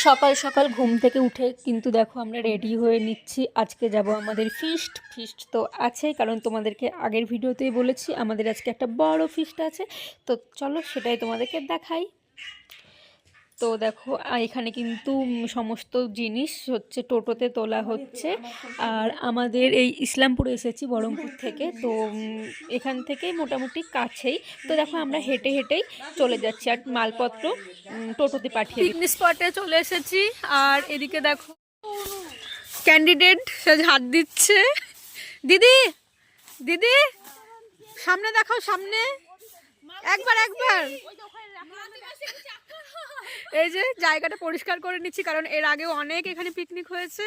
সকাল সকাল ঘুম থেকে উঠে কিন্তু দেখো আমরা রেডি হয়ে নিচ্ছি। আজকে যাব আমাদের ফিস্ট তো আছে, কারণ তোমাদেরকে আগের ভিডিওতেই বলেছি আমাদের আজকে একটা বড় ফিস্ট আছে। তো চলো সেটাই তোমাদেরকে দেখাই। তো দেখো এখানে কিন্তু সমস্ত জিনিস হচ্ছে টোটোতে তোলা হচ্ছে। আর আমাদের এই ইসলামপুরে এসেছি বহরমপুর থেকে, তো এখান থেকে মোটামুটি কাছেই। তো দেখো আমরা হেঁটে হেঁটেই চলে যাচ্ছি আর মালপত্র টোটোতে পাঠিয়ে পিকনিক স্পটে চলে এসেছি। আর এদিকে দেখো ক্যান্ডিডেট হাত দিচ্ছে। দিদি দিদি সামনে দেখাও, সামনে একবার একবার। এই যে জায়গাটা পরিষ্কার করে নিচ্ছি, কারণ এর আগেও অনেক এখানে পিকনিক হয়েছে।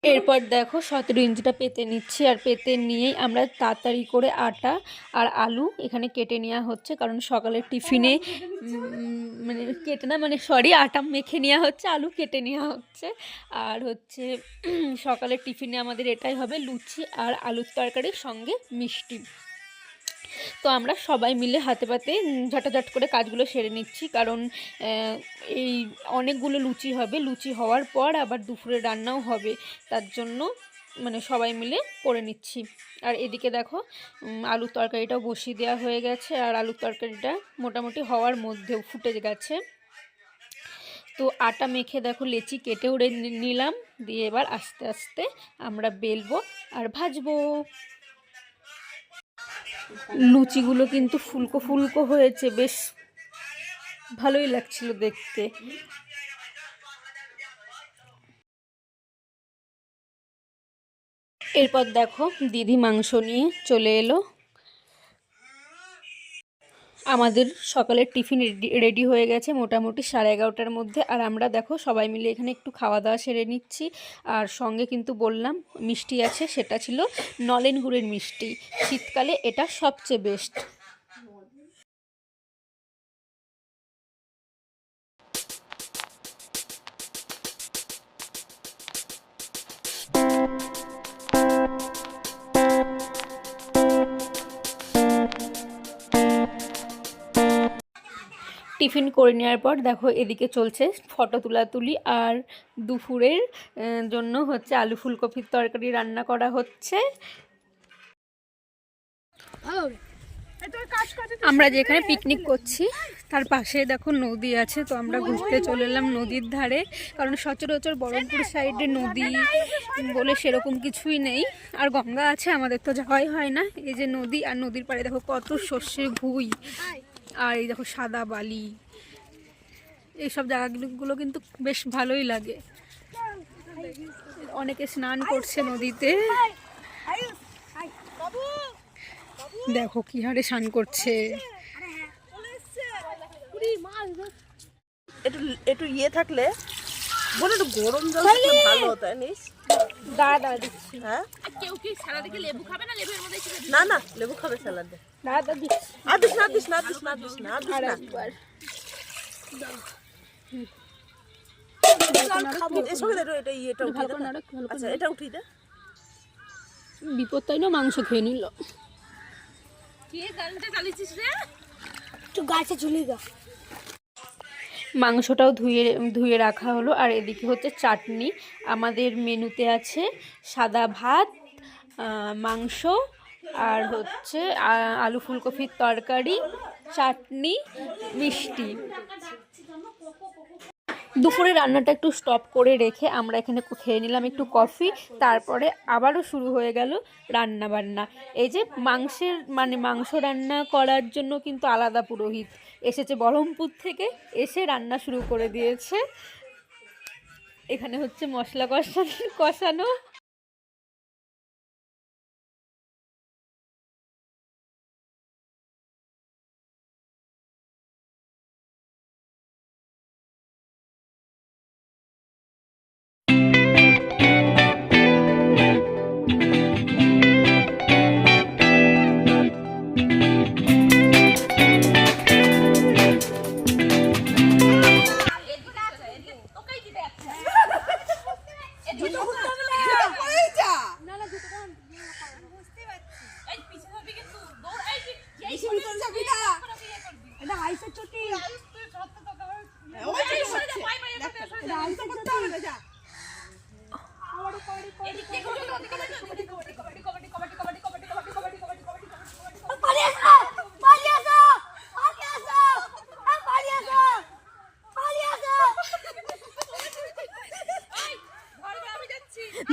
এরপর দেখো 17 ইঞ্চিটা পেতে নিচ্ছি, আর পেতে নিয়েই আমরা তাড়াতাড়ি করে আটা আর আলু এখানে কেটে নেওয়া হচ্ছে, কারণ সকালের টিফিনে আটা মেখে নেওয়া হচ্ছে, আলু কেটে নেওয়া হচ্ছে। আর হচ্ছে সকালের টিফিনে আমাদের এটাই হবে, লুচি আর আলুর তরকারির সঙ্গে মিষ্টি। তো আমরা সবাই মিলে হাতে পাতে ঝটাঝট করে কাজগুলো সেরে নিচ্ছি, কারণ এই অনেকগুলো লুচি হবে, লুচি হওয়ার পর আবার দুপুরে রান্নাও হবে, তার জন্য সবাই মিলে করে নিচ্ছি। আর এদিকে দেখো আলুর তরকারিটাও বসিয়ে দেওয়া হয়ে গেছে, আর আলুর তরকারিটা মোটামুটি হওয়ার মধ্যেও ফুটে গেছে। তো আটা মেখে দেখো লেচি কেটেও নিলাম, দিয়ে এবার আস্তে আস্তে আমরা বেলবো আর ভাজবো। লুচিগুলো কিন্তু ফুলকো ফুলকো হয়েছে, বেশ ভালোই লাগছিল দেখতে। এরপর দেখো দিদি মাংস নিয়ে চলে এলো। আমাদের সকালের টিফিন রেডি হয়ে গেছে মোটামুটি 11:30টার মধ্যে। আর আমরা দেখো সবাই মিলে এখানে একটু খাওয়া দাওয়া সেরে নিচ্ছি। আর সঙ্গে কিন্তু বললাম মিষ্টি আছে, সেটা ছিল নলেন গুড়ের মিষ্টি। শীতকালে এটা সবচেয়ে বেস্ট। টিফিন করে নেওয়ার পর দেখো এদিকে চলছে ফটো তুলাতুলি, আর দুপুরের জন্য হচ্ছে আলু ফুলকপির তরকারি রান্না করা হচ্ছে। আমরা যেখানে পিকনিক করছি তার পাশে দেখো নদী আছে, তো আমরা ঘুরতে চলে এলাম নদীর ধারে, কারণ সচরাচর বহরমপুর সাইডে নদী বলে সেরকম কিছুই নেই। আর গঙ্গা আছে, আমাদের তো যাওয়াই হয় না। এই যে নদী, আর নদীর পাড়ে দেখো কত সর্ষে ভুঁই, আর এই দেখো সাদা বালি। এইসব জায়গাগুলো কিন্তু বেশ ভালোই লাগে। অনেকে স্নান করছে নদীতে, দেখো কি হারে স্নান করছে। একটু ইয়ে থাকলে বলে একটু গরম জল ভালো হতো জানিস। দাদা দিচ্ছি। হ্যাঁ কেউ কি সালাদে কি লেবু খাবে না? লেবুর মধ্যে কি না না লেবু খাবে সালাদে। দাদা দিচ্ছি। আর দিস না দিস না দিস না দিস না দিস না। এটা ইয়েটা উঠিয়ে দে। আচ্ছা এটা উঠিয়ে দে। বিপদ তাই না, মাংস খেয়ে নিল। কে গানটা চালিয়েছিস রে? তুই গাছে চলে যা। মাংসটাও ধুয়ে রাখা হলো। আর এদিকে হচ্ছে চাটনি। আমাদের মেনুতে আছে সাদা ভাত, মাংস, আর হচ্ছে আলু ফুলকপির তরকারি, চাটনি, মিষ্টি। দুপুরে রান্নাটা একটু স্টপ করে রেখে আমরা এখানে খেয়ে নিলাম একটু কফি। তারপরে আবারও শুরু হয়ে গেল রান্না বান্না। এই যে মাংস রান্না করার জন্য কিন্তু আলাদা পুরোহিত এসেছে বহরমপুর থেকে, এসে রান্না শুরু করে দিয়েছে। এখানে হচ্ছে মশলা কষানো।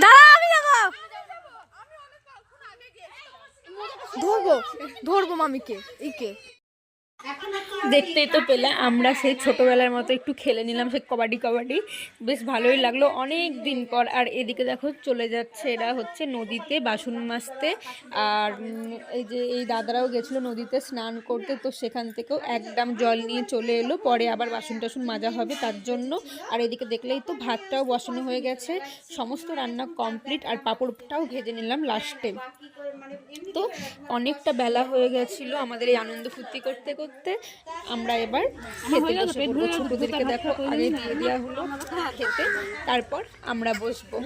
দাঁড়া আমি যাবো, ধরবো ধরবো মামিকে ইকে। দেখতেই তো পেলে আমরা সেই ছোটোবেলার মতো একটু খেলে নিলাম সেই কবাডি কবাডি, বেশ ভালোই লাগলো অনেক দিন পর। আর এদিকে দেখো চলে যাচ্ছে এরা হচ্ছে নদীতে বাসন মাজতে। আর এই যে এই দাদারাও গেছিলো নদীতে স্নান করতে, তো সেখান থেকেও একদম জল নিয়ে চলে এলো, পরে আবার বাসন টাসন মাজা হবে তার জন্য। আর এদিকে দেখলেই তো ভাতটাও বসানো হয়ে গেছে, সমস্ত রান্না কমপ্লিট। আর পাঁপড়টাও ভেজে নিলাম লাস্টে। তো অনেকটা বেলা হয়ে গেছিলো আমাদের এই আনন্দ ফুর্তি করতে করতে। আমরা এবার খেতে বসে পড়বো। ছোটদেরকে দেখো আগে দিয়ে দেওয়া হলো খেতে, তারপর আমরা বসবো।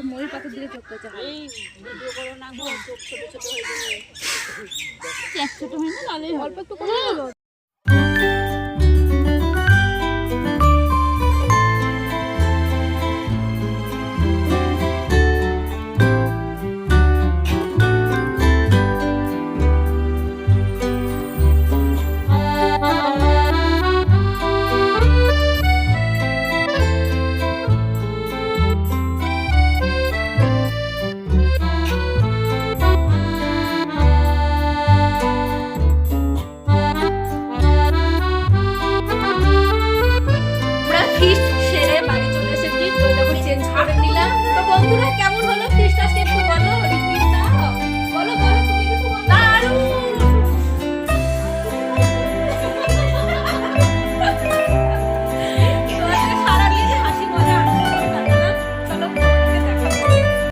আমরা ফিস্ট সেরে বাড়ি চলে এসেছি, তো দেখো চেঞ্জ করে নিলাম। তো বন্ধুরা